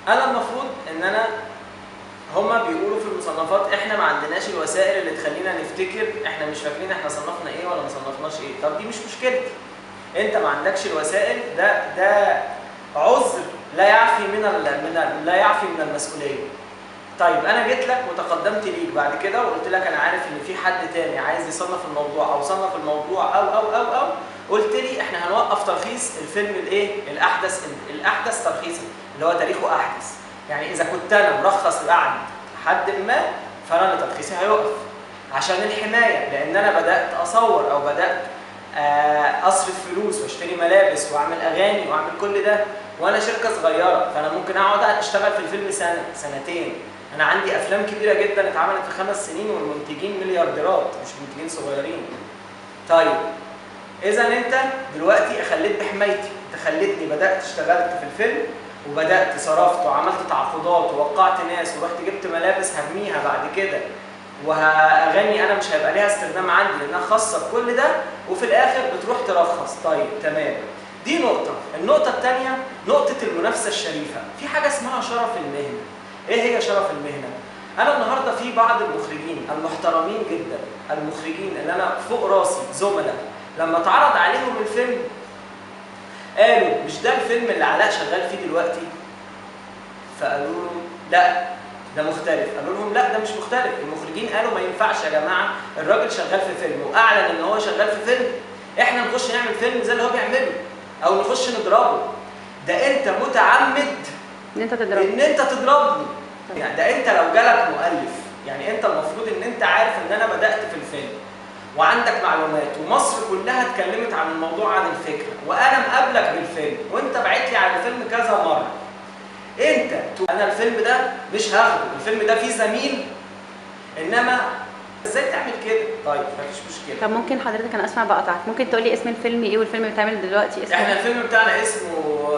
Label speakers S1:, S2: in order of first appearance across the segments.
S1: انا المفروض ان انا هما بيقولوا في المصنفات احنا ما عندناش الوسائل اللي تخلينا نفتكر، احنا مش فاكرين احنا صنفنا ايه ولا ما صنفناش ايه. طب دي مش مشكلتي، انت ما عندكش الوسائل، ده عذر لا يعفي لا يعفي من المسؤوليه. طيب انا جيت لك وتقدمت ليك بعد كده وقلت لك انا عارف ان في حد تاني عايز يصنف الموضوع او صنف الموضوع او قلت لي احنا هنوقف ترخيص الفيلم الاحدث ترخيصا اللي هو تاريخه احدث. يعني اذا كنت انا مرخص لعند حد ما فانا اللي ترخيصي هيقف عشان الحمايه، لان انا بدات اصور او بدات اصرف فلوس واشتري ملابس واعمل اغاني واعمل كل ده وانا شركه صغيره، فانا ممكن اقعد اشتغل في الفيلم سنه سنتين. انا عندي افلام كبيره جدا اتعملت في 5 سنين والمنتجين مليارديرات مش منتجين صغيرين. طيب اذا انت دلوقتي اخليت بحمايتي، انت خليتني بدات اشتغلت في الفيلم وبدات صرفت وعملت تعاقدات ووقعت ناس ورحت جبت ملابس هرميها بعد كده واغاني انا مش هيبقى ليها استخدام عندي لانها خاصه بكل ده، وفي الاخر بتروح ترخص. طيب تمام، دي نقطه. النقطه الثانيه نقطه المنافسه الشريفه. في حاجه اسمها شرف المهنه. ايه هي شرف المهنه؟ انا النهارده في بعض المخرجين المحترمين جدا، المخرجين اللي انا فوق راسي زملاء، لما اتعرض عليهم الفيلم قالوا مش ده الفيلم اللي علاء شغال فيه دلوقتي؟ فقالوا له لا ده مختلف. قالوا لهم لا ده مش مختلف. المخرجين قالوا ما ينفعش يا جماعه، الراجل شغال في فيلم واعلن ان هو شغال في فيلم، احنا نخش نعمل فيلم زي اللي هو بيعمله او نخش نضربه. ده انت متعمد
S2: ان انت تضربني
S1: يعني ده انت لو جالك مؤلف، يعني انت المفروض ان انت عارف ان انا بدات في الفيلم وعندك معلومات ومصر كلها اتكلمت عن الموضوع عن الفكره وانا مقابلك بالفيلم وانت باعت لي على الفيلم كذا مره. انت انا الفيلم ده مش هاخده، الفيلم ده فيه زميل، انما ازاي تعمل كده؟ طيب مفيش مشكله.
S2: طب ممكن حضرتك، انا اسمع بقطعك، ممكن تقول لي اسم الفيلم ايه والفيلم بيتعمل دلوقتي اسمه؟
S1: احنا الفيلم بتاعنا اسمه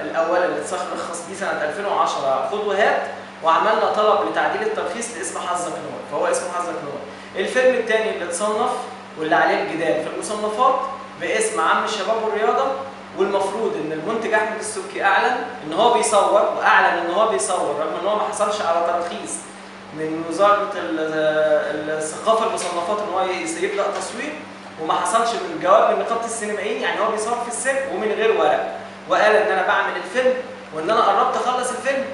S1: الاول اللي اترخص بيه سنه 2010 خد وهات، وعملنا طلب لتعديل الترخيص لاسم حظك نور، فهو اسمه حظك نور. الفيلم الثاني اللي اتصنف واللي عليه الجدال في المصنفات باسم عم الشباب والرياضه، والمفروض ان المنتج احمد السبكي اعلن ان هو بيصور، واعلن ان هو بيصور رغم ان هو ما حصلش على ترخيص من وزاره الثقافه المصنفات ان هو يبدا تصوير، وما حصلش من جواب من نقابه السينمائيين، يعني هو بيصور في السر ومن غير ورق، وقال ان انا بعمل الفيلم وان انا قربت اخلص الفيلم.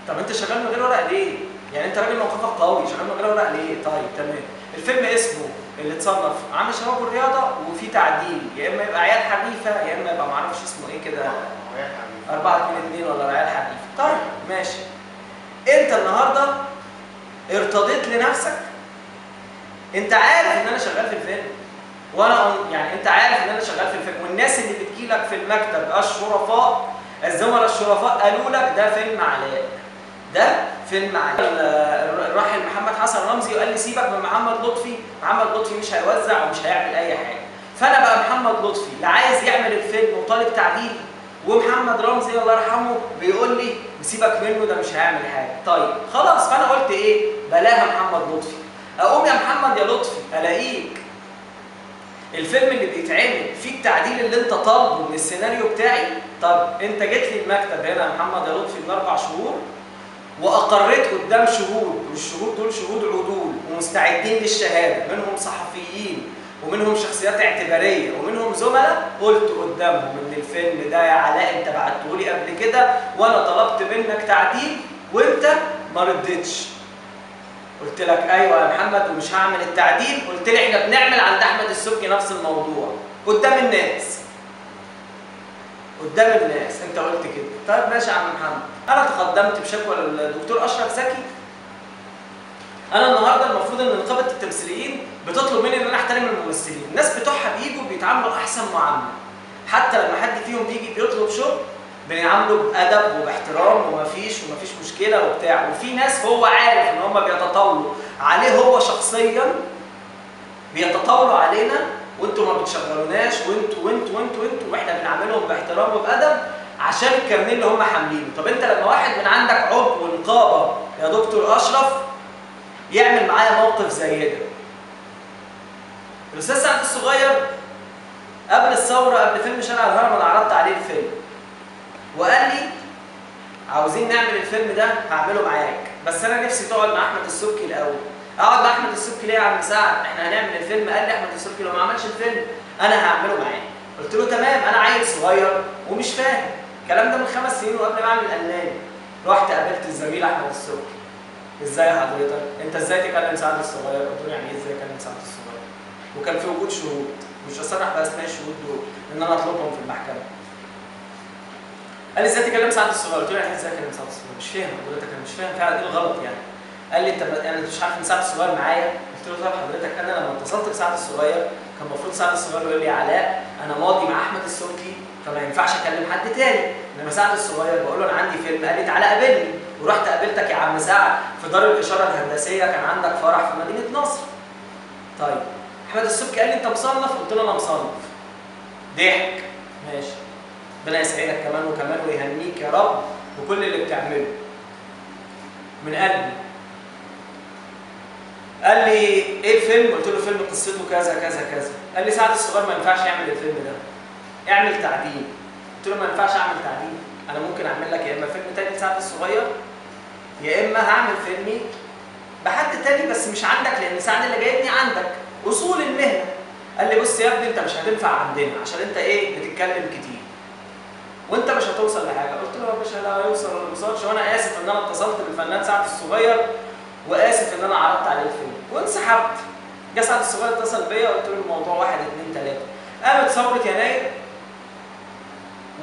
S1: طب انت شغال من غير ورق ليه؟ يعني انت راجل موقفك قوي، شغال من غير ورق ليه؟ طيب تمام. الفيلم اسمه اللي اتصنف عم الشباب والرياضه وفي تعديل، يا اما يبقى عيال حريفه يا اما يبقى معرفش اسمه ايه كده 4-2-2 ولا عيال حريفه. طيب ماشي. انت النهارده ارتضيت لنفسك، انت عارف ان انا شغال في الفيلم، وانا يعني انت عارف ان انا شغال في الفيلم، والناس اللي بتجيلك في المكتب الشرفاء الزملاء الشرفاء قالوا لك ده فيلم علاء، ده فيلم علاء. الراحل محمد حسن رمزي وقال لي سيبك من محمد لطفي، محمد لطفي مش هيوزع ومش هيعمل اي حاجه. فانا بقى محمد لطفي لا عايز يعمل الفيلم وطالب تعديل، ومحمد رمزي الله يرحمه بيقول لي سيبك منه ده مش هيعمل حاجه. طيب خلاص، فانا قلت ايه؟ بلاها محمد لطفي. اقوم يا محمد يا لطفي الاقيك الفيلم اللي بيتعمل فيه التعديل اللي انت طالبه من السيناريو بتاعي. طب انت جيت لي المكتب هنا يا محمد يا لطفي من 4 شهور واقريت قدام شهود، والشهود دول شهود عدول ومستعدين للشهاده، منهم صحفيين ومنهم شخصيات اعتباريه ومنهم زملاء، قلت قدامهم ان الفيلم ده يا علاء انت بعته لي قبل كده وانا طلبت منك تعديل وانت ما ردتش. قلت لك ايوه يا محمد ومش هعمل التعديل، قلت لي احنا بنعمل عند احمد السبكي نفس الموضوع قدام الناس. قدام الناس انت قلت كده. طيب ماشي يا عم محمد. انا تقدمت بشكوى للدكتور اشرف زكي. انا النهارده المفروض ان نقابه التمثيليين بتطلب مني ان انا احترم الممثلين، الناس بتوعها بيجوا بيتعاملوا احسن معامله، حتى لما حد فيهم بيجي بيطلب شغل بيعامله بادب وباحترام ومفيش مشكله وبتاع. وفي ناس هو عارف ان هم بيتطاولوا عليه هو شخصيا، بيتطاولوا علينا وانتوا ما بتشغلوناش وانتوا واحنا بنعاملهم باحترام وبادب عشان الكارنيه اللي هم حاملينه. طب انت لما واحد من عندك عضو نقابه يا دكتور اشرف يعمل معايا موقف زي ده، الاستاذ سعد الصغير قبل الثوره قبل فيلم شارع الهرم انا عرضت عليه الفيلم وقال لي عاوزين نعمل الفيلم ده هعمله معاك، بس انا نفسي تقعد مع احمد السبكي الاول. اقعد مع احمد السبكي ليه يا عم سعد؟ احنا هنعمل الفيلم. قال لي احمد السبكي لو ما عملش الفيلم انا هعمله معاه. قلت له تمام، انا عيل صغير ومش فاهم الكلام ده من 5 سنين وقبل ما اعمل الالماني. رحت قابلت الزميل احمد السبكي. ازاي حضرتك؟ انت ازاي تكلم سعد الصغير؟ قلت له يعني ايه ازاي اكلم سعد الصغير؟ وكان في وجود شهود، مش هصرح باسماء الشهود دول ان انا اطلبهم في المحكمه. قال لي ازاي تكلم سعد الصغير؟ قلت له يعني ازاي اكلم سعد الصغير؟ مش فاهم حضرتك، انا مش فاهم فعلا ايه الغلط يعني. قال لي انت يعني مش عارف ان سعد الصغير معايا؟ قلت له طب حضرتك انا لما اتصلت بسعد الصغير كان المفروض سعد الصغير يقول لي يا علاء انا ماضي مع احمد السبكي فما ينفعش اكلم حد تاني، انما سعد الصغير بقول له انا عندي فيلم. قال لي تعالى قابلني، ورحت قابلتك يا عم سعد في دار الاشاره الهندسيه، كان عندك فرح في مدينه نصر. طيب احمد السبكي قال لي انت مصنف؟ قلت له انا مصنف. ضحك، ماشي ربنا يسعدك كمان وكمان ويهنيك يا رب وكل اللي بتعمله من قلبي. قال لي ايه الفيلم؟ قلت له فيلم قصته كذا كذا كذا. قال لي سعد الصغير ما ينفعش يعمل الفيلم ده، اعمل تعديل. قلت له ما ينفعش اعمل تعديل، انا ممكن اعمل لك يا اما فيلم تاني لسعد الصغير يا اما هعمل فيلمي بحد تاني بس مش عندك، لان سعد اللي جايبني عندك اصول المهنه. قال لي بص يا ابني انت مش هتنفع عندنا عشان انت ايه بتتكلم كتير وانت مش هتوصل لحاجه. قلت له يا باشا لا هيوصل ولا ما يوصلش، وانا اسف ان انا اتصلت بالفنان سعد الصغير واسف ان انا عرضت عليه الفيلم وانسحبت. جه سعد الصغير اتصل بيا قلت له الموضوع 1 2 3. قامت ثوره يناير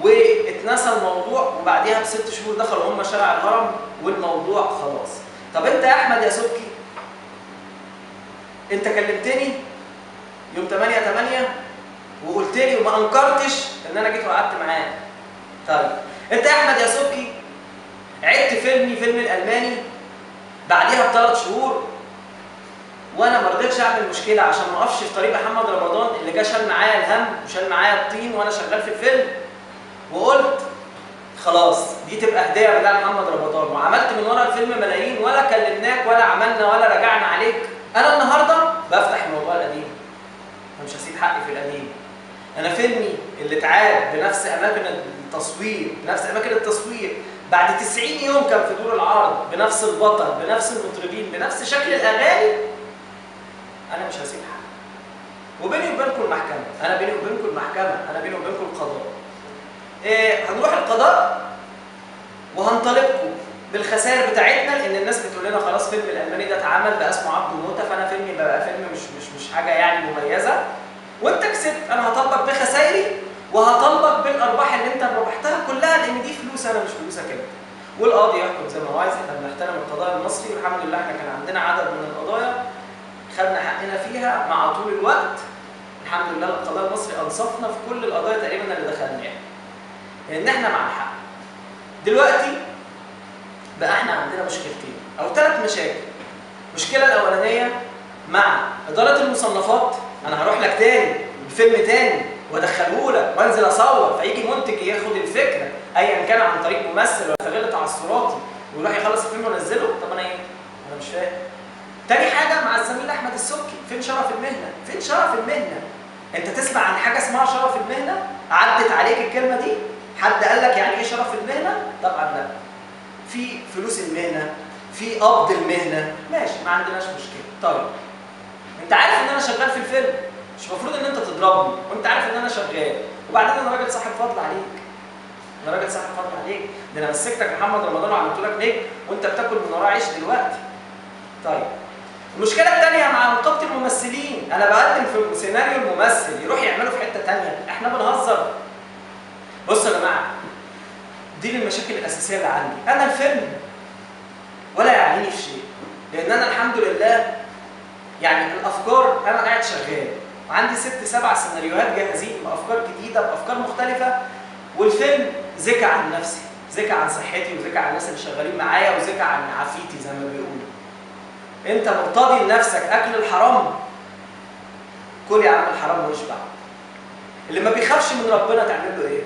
S1: واتنسى الموضوع، وبعديها ب6 شهور دخلوا هم شارع الهرم والموضوع خلاص. طب انت يا احمد يا سبكي انت كلمتني يوم 8/8 وقلت لي وما انكرتش ان انا جيت وقعدت معاه. طيب انت يا احمد يا سبكي عدت فيلم الالماني بعديها ب3 شهور وانا ما رضيتش اعمل مشكله عشان ما اقفش في طريق محمد رمضان اللي جه شال معايا الهم وشال معايا الطين وانا شغال في الفيلم، وقلت خلاص دي تبقى هديه بدل محمد رمضان، وعملت من ورا الفيلم ملايين ولا كلمناك ولا عملنا ولا رجعنا عليك. انا النهارده بفتح الموضوع القديم، انا مش هسيب حقي في القديم. انا فيلمي اللي اتعاد بنفس اماكن التصوير بعد 90 يوم كان في دور العرض بنفس البطل بنفس المطربين بنفس شكل الاغاني، انا مش هسيب حقي. وبيني وبينكم المحكمه، انا بيني وبينكم القضاء. هنروح القضاء وهنطالبكم بالخسائر بتاعتنا، لان الناس بتقول لنا خلاص فيلم الالماني ده اتعمل بقى اسمه عبده موته، فانا فيلمي بقى فيلم مش حاجه يعني مميزه، وانت كسبت. انا هطالبك بخسائري وهطالبك بالارباح اللي انت ربحتها كلها، لان دي فلوس انا مش فلوسك انت. والقاضي يحكم زي ما هو عايز. احنا بنحترم القضاء المصري والحمد لله احنا كان عندنا عدد من القضايا خدنا حقنا فيها مع طول الوقت. الحمد لله القضاء المصري انصفنا في كل القضايا تقريبا اللي دخلناها، لان احنا مع الحق. دلوقتي بقى احنا عندنا مشكلتين او 3 مشاكل. المشكله الاولانيه مع اداره المصنفات، انا هروح لك تاني بفيلم تاني وادخله لك وانزل اصور، فيجي منتج ياخد الفكره ايا كان عن طريق ممثل ولا استغل تعثراتي ويروح يخلص الفيلم وينزله. طب انا ايه؟ انا مش فاهم. تاني حاجه مع الزميل احمد السبكي، فين شرف المهنه؟ فين شرف المهنه؟ انت تسمع عن حاجه اسمها شرف المهنه؟ عدت عليك الكلمه دي؟ حد قال لك يعني ايه شرف المهنه؟ طبعا لا. في فلوس المهنه، في قبض المهنه، ماشي ما عندناش مشكله. طيب انت عارف ان انا شغال في الفيلم، مش المفروض ان انت تضربني وانت عارف ان انا شغال، وبعدين انا راجل صاحب فضل عليك. ده انا مسكتك محمد رمضان وعملت لك نجم وانت بتاكل من وراه عيش دلوقتي. طيب المشكله الثانيه مع نقابه الممثلين، انا بقدم في سيناريو الممثل يروح يعمله في حته ثانيه، احنا بنهزر. بصوا يا جماعه، دي المشاكل الاساسيه اللي عندي. انا الفيلم ولا يعنيني في شيء، لان انا الحمد لله يعني الافكار انا قاعد شغال وعندي 6 7 سيناريوهات جاهزين بافكار جديده بافكار مختلفه، والفيلم ذكى عن نفسي، ذكى عن صحتي، وذكى عن الناس اللي شغالين معايا، وذكى عن عافيتي زي ما بيقولوا. انت مرتضي لنفسك اكل الحرام، كل يا عم الحرام واشبع. اللي ما بيخافش من ربنا تعمل له ايه؟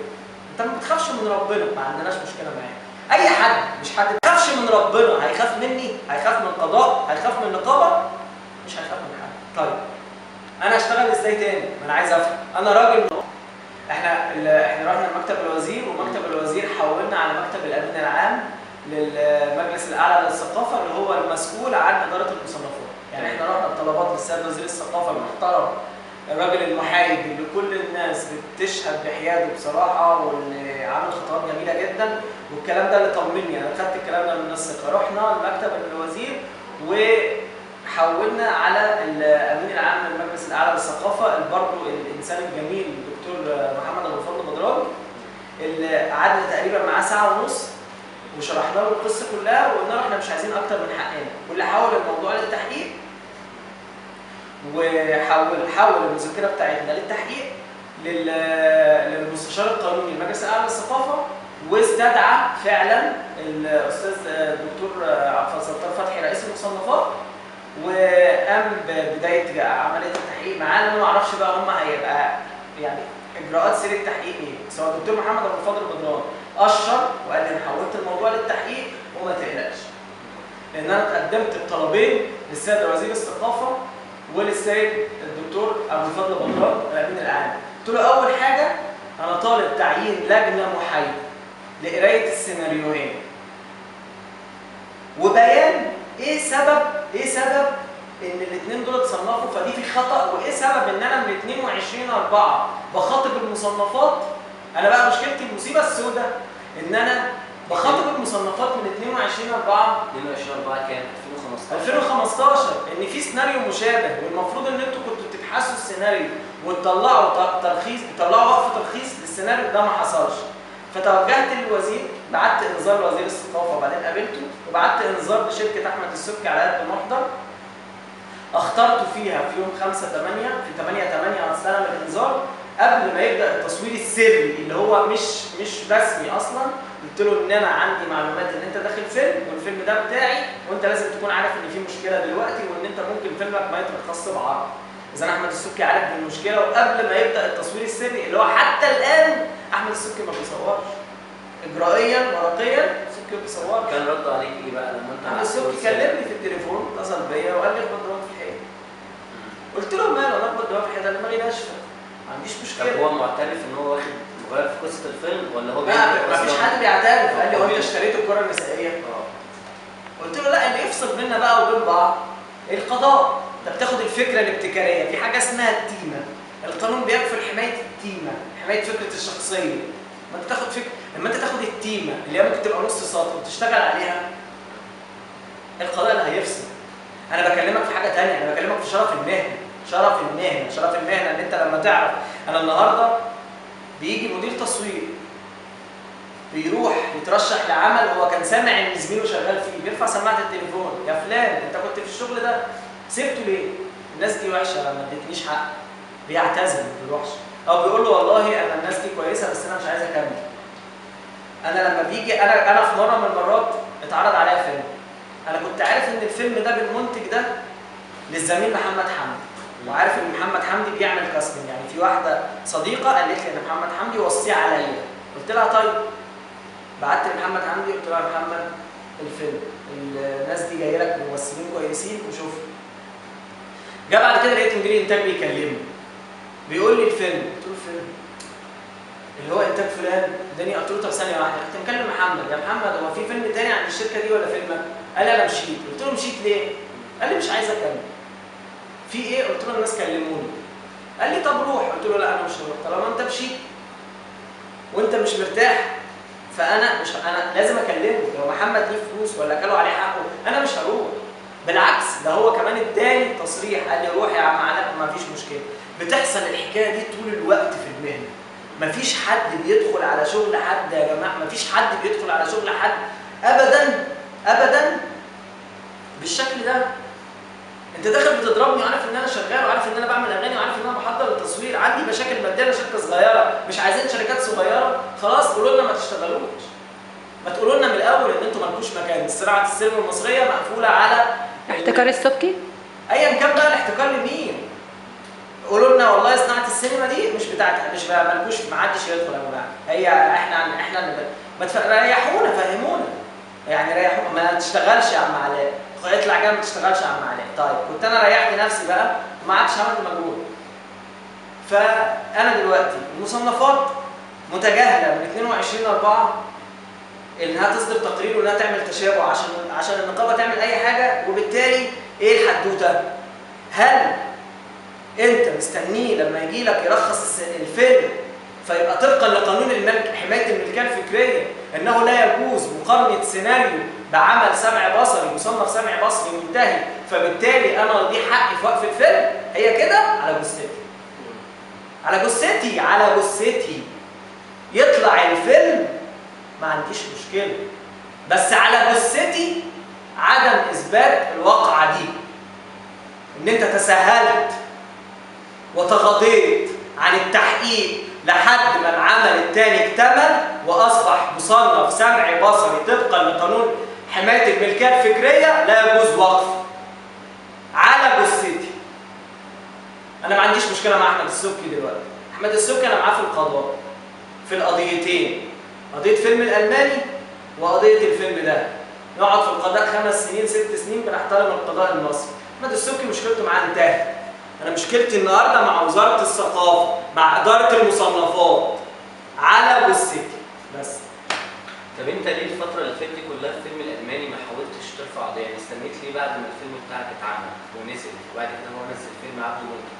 S1: انت ما بتخافش من ربنا ما عندناش مشكله معاه. اي حد، مش حد بيخافش من ربنا هيخاف مني، هيخاف من القضاء، هيخاف من النقابه، مش هيخاف من حد. طيب انا اشتغل ازاي تاني؟ ما انا عايز افهم. انا راجل، احنا رحنا لمكتب الوزير، ومكتب الوزير حولنا على مكتب الامن العام للمجلس الاعلى للثقافه اللي هو المسؤول عن اداره المصنفات. يعني احنا رحنا بطلبات للسيد وزير الثقافه المحترم، الراجل المحايد اللي كل الناس بتشهد بحياده بصراحه، واللي عامل خطوات جميله جدا، والكلام ده اللي طمني. انا خدت الكلام ده من الناس ثقه. رحنا لمكتب الوزير وحولنا على الامين العام للمجلس الاعلى للثقافه برضه الانسان الجميل الدكتور محمد ابو الفضل بدران، اللي قعدنا تقريبا معاه ساعه ونص وشرحنا له القصه كلها وقلنا له احنا مش عايزين اكتر من حقنا، واللي حول الموضوع للتحقيق وحول المذكره بتاعتنا للتحقيق للمستشار القانوني للمجلس الاعلى للثقافه، واستدعى فعلا الاستاذ الدكتور عبد الستار فتحي رئيس المصنفات، وقام ببدايه عمليه التحقيق معانا. انا ما اعرفش بقى هم هيبقى يعني اجراءات سير التحقيق ايه، سواء الدكتور محمد ابو الفضل بدران اشر وقال لي انا حولت الموضوع للتحقيق وما تقلقش، لان انا قدمت الطلبين للسيد وزير الثقافه وللسيد الدكتور ابو الفضل بدران الامين العام. قلت له اول حاجه انا طالب تعيين لجنه محايده لقرايه السيناريوهين وبيان ايه سبب ان الاثنين دول اتصنفوا، فدي في خطا، وايه سبب ان انا من 22/4 بخاطب المصنفات. انا بقى مشكلتي المصيبه السوداء ان انا بخاطب المصنفات من 22/4
S3: كام؟
S1: 2015 ان في سيناريو مشابه، والمفروض ان انتوا كنتوا بتبحثوا السيناريو وتطلعوا ترخيص، تطلعوا وقف ترخيص للسيناريو ده، ما حصلش. فتوجهت للوزير، بعت انذار لوزير الثقافه وبعدين قابلته، وبعت انذار لشركه احمد السبكي على قد محضر اخترته فيها في يوم 5/8 في 8/8 استلم الانذار قبل ما يبدا التصوير السري اللي هو مش رسمي اصلا. قلت له ان انا عندي معلومات ان انت داخل فيلم والفيلم ده بتاعي، وانت لازم تكون عارف ان في مشكله دلوقتي وان انت ممكن فيلمك ما يترخصش بعرض. اذا احمد السبكي عارف بالمشكله وقبل ما يبدا التصوير السري اللي هو حتى الان احمد السبكي ما بيصورش اجرائيا ورقيا، السبكي ما بيصورش.
S3: كان رد عليك ايه بقى لما انت
S1: احمد السبكي كلمني في التليفون، اتصل بيا وقال لي اخبط دماغك في الحيط. قلت له ماله انا اخبط دماغي في الحيط؟ انا دماغي ناشفه ما عنديش مشكله.
S3: طب هو معترف ان هو واخد مغير في قصه الفيلم ولا هو
S1: ما فيش حد بيعترف. قال لي هو انت اشتريت الكره النسائيه؟ قلت له لا، اللي يفصل بينا بقى وبين بعض القضاء. انت بتاخد الفكره الابتكاريه في حاجه اسمها التيمه، القانون بيكفل حمايه التيمه، حمايه فكره الشخصيه. ما انت تاخد فكره، لما انت تاخد التيمه اللي هي ممكن تبقى نص سطر وتشتغل عليها، القضاء اللي هيفصل. انا بكلمك في حاجه ثانيه، انا بكلمك في شرف المهنه، شرف المهنه ان انت لما تعرف. انا النهارده بيجي مدير تصوير بيروح يترشح لعمل هو كان سامع ان زميله شغال فيه، بيرفع سماعه التليفون، يا فلان انت كنت في الشغل ده سبته ليه؟ الناس دي وحشه ما ادتنيش حق، بيعتذر ما بيروحش، او بيقول له والله انا الناس دي كويسه بس انا مش عايز اكمل. انا لما بيجي انا في مره من المرات اتعرض عليا فيلم، انا كنت عارف ان الفيلم ده بالمنتج ده للزميل محمد حمدي، وعارف ان محمد حمدي بيعمل كاستنج. يعني في واحده صديقه قالت لي ان محمد حمدي وصيه عليا، قلت لها طيب. بعت لمحمد حمدي قلت له يا محمد الفيلم الناس دي جايه لك ممثلين كويسين وشوف. جه بعد كده لقيت مدير انتاج بيكلمني بيقول لي الفيلم، قلت له الفيلم اللي هو انتاج فلان اداني. قلت له طب ثانيه واحده، كنت مكلم محمد، يا محمد هو في فيلم تاني عن الشركه دي ولا فيلمك؟ قال لي انا مشيت. قلت له مشيت ليه؟ قال لي مش عايز اكمل. في ايه؟ قلت له الناس كلموني. قال لي طب روح. قلت له لا انا مش هروح، طالما انت مشيت وانت مش مرتاح فانا مش، انا لازم اكلمه. لو محمد ليه فلوس ولا كلوا عليه حقه انا مش هروح. بالعكس ده هو كمان اداني تصريح قال لي روح يا عم علاء ما فيش مشكله. بتحصل الحكايه دي طول الوقت في المهنه. مفيش حد بيدخل على شغل حد يا جماعه، مفيش حد بيدخل على شغل حد ابدا ابدا بالشكل ده. انت داخل بتضربني وعارف ان انا شغال وعارف ان انا بعمل اغاني وعارف ان انا بحضر التصوير، عندي مشاكل ماديه، شركه صغيره مش عايزين شركات صغيره، خلاص قولوا لنا ما تشتغلوش. ما تقولوا لنا من الاول ان انتوا مالكوش مكان. صناعه السينما المصريه مقفوله على
S2: احتكار السبكي؟
S1: ايا كان بقى الاحتكار لمين؟ قولوا لنا والله صناعه السينما دي مش بتاعت، مش مالكوش، ما حدش يدخل يا جماعه، هي احنا ما ريحونا فهمونا. يعني ريحونا ما تشتغلش يا عم علاء، اطلع كده ما تشتغلش يا عم علاء. طيب كنت انا ريحت نفسي بقى وما عادش عملت مجهود. فانا دلوقتي المصنفات متجاهله من 22/4 انها تصدر تقرير وانها تعمل تشابه عشان النقابه تعمل اي حاجه. وبالتالي ايه الحدوته؟ هل انت مستنيه لما يجي لك يرخص الفيلم فيبقى طبقا لقانون حمايه الملكيه الفكريه انه لا يجوز مقارنه سيناريو بعمل سمع بصري مصنف سمع بصري منتهي، فبالتالي انا دي حقي في وقف الفيلم؟ هي كده على جثتي، على جثتي، على جثتي يطلع الفيلم ما عنديش مشكله، بس على جثتي عدم اثبات الواقعه دي، ان انت تساهلت وتغاضيت عن التحقيق لحد ما العمل الثاني اكتمل واصبح مصنف سمعي بصري طبقا لقانون حمايه الملكيه الفكريه لا يجوز وقف على جثتي. انا ما عنديش مشكله مع احمد السبكي دلوقتي. احمد السبكي انا معاه في القضاء في القضيتين، قضيه فيلم الالماني وقضيه الفيلم ده، نقعد في القضاء 5 سنين 6 سنين بنحترم القضاء المصري. احمد السبكي مشكلته معاه انتهت. انا مشكلتي النهارده مع وزاره الثقافه، مع اداره المصنفات على جثتي بس.
S3: طب انت ليه الفترة اللي فاتت دي كلها في الفيلم الألماني ما حاولتش ترفع قضية؟ يعني استنيت ليه بعد ما الفيلم بتاعك اتعمل ونزل وبعد كده هو نزل فيلم عبده موتة،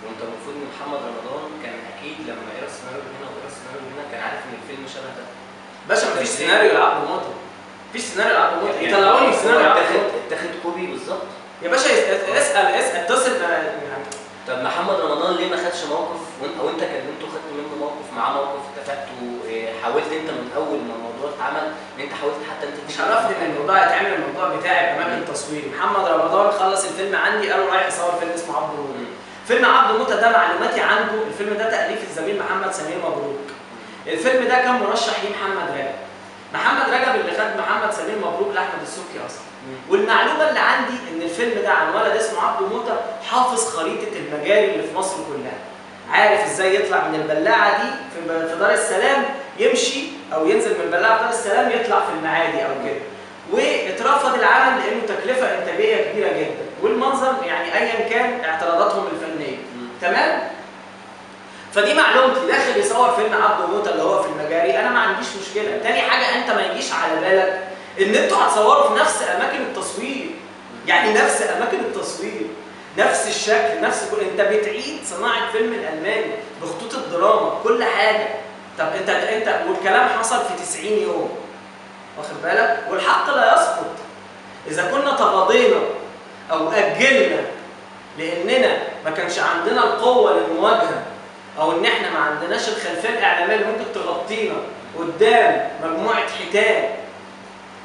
S3: وانت المفروض ان محمد رمضان كان اكيد لما يقرا السيناريو هنا ويقرا السيناريو هنا كان عارف ان الفيلم شبه ده.
S1: باشا مفيش سيناريو لعبده موتة، مفيش سيناريو لعبده موتة، يطلعوني سيناريو
S3: اتاخد كوبي بالظبط.
S1: يا باشا اسال اتصل يعني.
S3: طب محمد رمضان ليه ما خدش موقف او انت كلمته خدت منه موقف معاه موقف اتفقتوا حاولت انت من اول ما الموضوع اتعمل ان انت حاولت حتى انت
S1: مش عرفني ان الموضوع يتعمل، الموضوع بتاعي باماكن تصويري. محمد رمضان خلص الفيلم عندي قالوا رايح يصور فيلم اسمه عبده موتة. فيلم عبده موتة ده معلوماتي عنده الفيلم ده تاليف الزميل محمد سمير مبروك. الفيلم ده كان مرشح ليه محمد رجب. محمد رجب اللي خد محمد سمير مبروك لاحمد السبكي اصلا. والمعلومه اللي عندي ان الفيلم ده عن ولد اسمه عبده موتة حافظ خريطه المجاري اللي في مصر كلها، عارف ازاي يطلع من البلاعه دي في دار السلام يمشي او ينزل من البلاعه في دار السلام يطلع في المعادي او كده. واترفض العمل لانه تكلفه انتاجيه كبيره جدا والمنظر يعني ايا كان اعتراضاتهم الفنيه. تمام؟ فدي معلومتي. داخل يصور فيلم عبده موتة اللي هو في المجاري، انا ما عنديش مشكله. تاني حاجه انت ما يجيش على بالك ان انتوا هتصوروا في نفس اماكن التصوير، يعني نفس اماكن التصوير، نفس الشكل، نفس كل، انت بتعيد صناعه فيلم الالماني بخطوط الدراما كل حاجه. طب انت والكلام حصل في 90 يوم، واخد بالك؟ والحق لا يسقط. اذا كنا تغاضينا او اجلنا لاننا ما كانش عندنا القوه للمواجهه او ان احنا ما عندناش الخلفيه الاعلاميه اللي ممكن تغطينا قدام مجموعه حيتان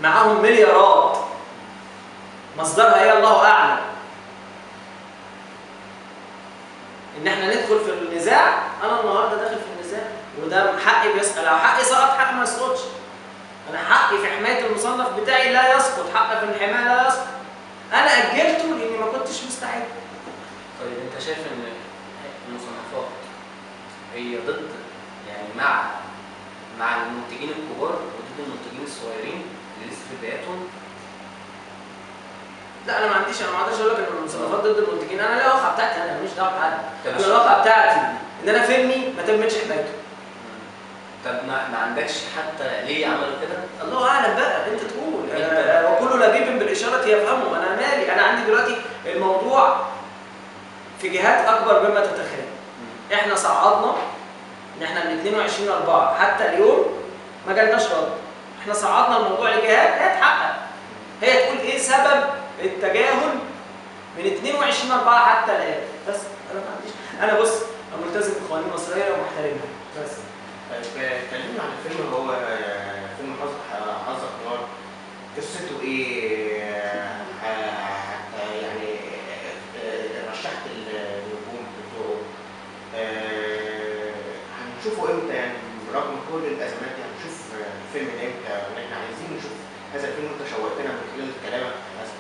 S1: معاهم مليارات مصدرها ايه الله اعلم، ان احنا ندخل في النزاع. انا النهارده داخل في النزاع وده حقي بيسأل. لو حقي سقط حقي ما يسقطش. انا حقي في حمايه المصنف بتاعي لا يسقط، حقي في الحمايه لا يسقط. انا اجلته لاني ما كنتش مستعد.
S3: طيب انت شايف ان المصنفات هي ضد يعني مع المنتجين الكبار وضد المنتجين الصغيرين اللي لسه في بداياتهم؟
S1: لا انا ما اقدرش اقول لك ان المصنفات ضد المنتجين. انا ليا الواقعه بتاعتي، انا ماليش دعوه بحد. انا الواقعه بتاعتي ان انا فيلمي ما تمتش حمايته.
S3: طب ما عندكش حتى ليه عملوا كده؟
S1: الله اعلم بقى، انت تقول. وكل لبيب بالاشاره يفهمه. انا مالي؟ انا عندي دلوقتي الموضوع في جهات اكبر مما تتخيل. احنا صعدنا ان احنا من 22/4 حتى اليوم ما جالناش رد. احنا صعدنا الموضوع لجهات هي تحقق، هي تقول ايه سبب التجاهل من 22/4 حتى الان. بس انا ما عنديش. انا بص انا ملتزم بقوانين مصريه ومحترمها بس.
S4: طيب كلمنا عن الفيلم اللي هو فيلم حظك نار. قصته ايه؟ يعني رشحت النجوم بتوعه، هنشوفه امتى؟ يعني رغم كل الازمات دي هنشوف الفيلم ده امتى؟ ان احنا عايزين نشوف هذا الفيلم. انت شوقتنا من خلال كلامك للاسف.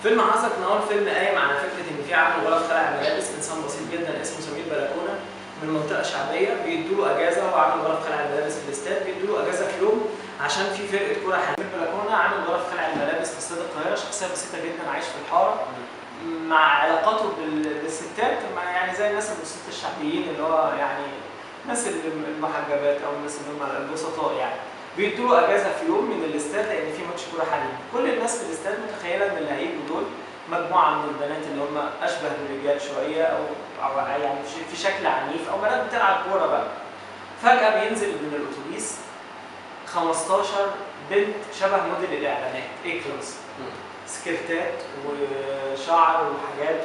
S1: فيلم حظك نار فيلم قايم على فكره ان في عامل غلط خلع ملابس، انسان بسيط جدا اسمه سمير بلكونه من منطقه شعبيه، بيدوا له اجازه. هو عامل غلط خلع الملابس في الاستاد، بيدوا له اجازه في يوم عشان في فرقه كوره. سمير بلكونه عامل غلط خلع الملابس في استاد القاهره، شخصيه بسيطه جدا عايش في الحاره مع علاقاته بالستات يعني زي الناس البسيط الشعبيين اللي هو يعني الناس المحجبات او الناس اللي هم البسطاء يعني. بيدوا له اجازه في يوم من الاستاد لان في ماتش كوره حريمي. كل الناس في الاستاد متخيله ان اللي هيجوا دول مجموعه من البنات اللي هم اشبه بالرجال شويه او يعني في شكل عنيف او بنات بتلعب كوره بقى. فجاه بينزل من الاتوبيس 15 بنت شبه موديل الاعلانات، ايه كلاس، سكرتات وشعر وحاجات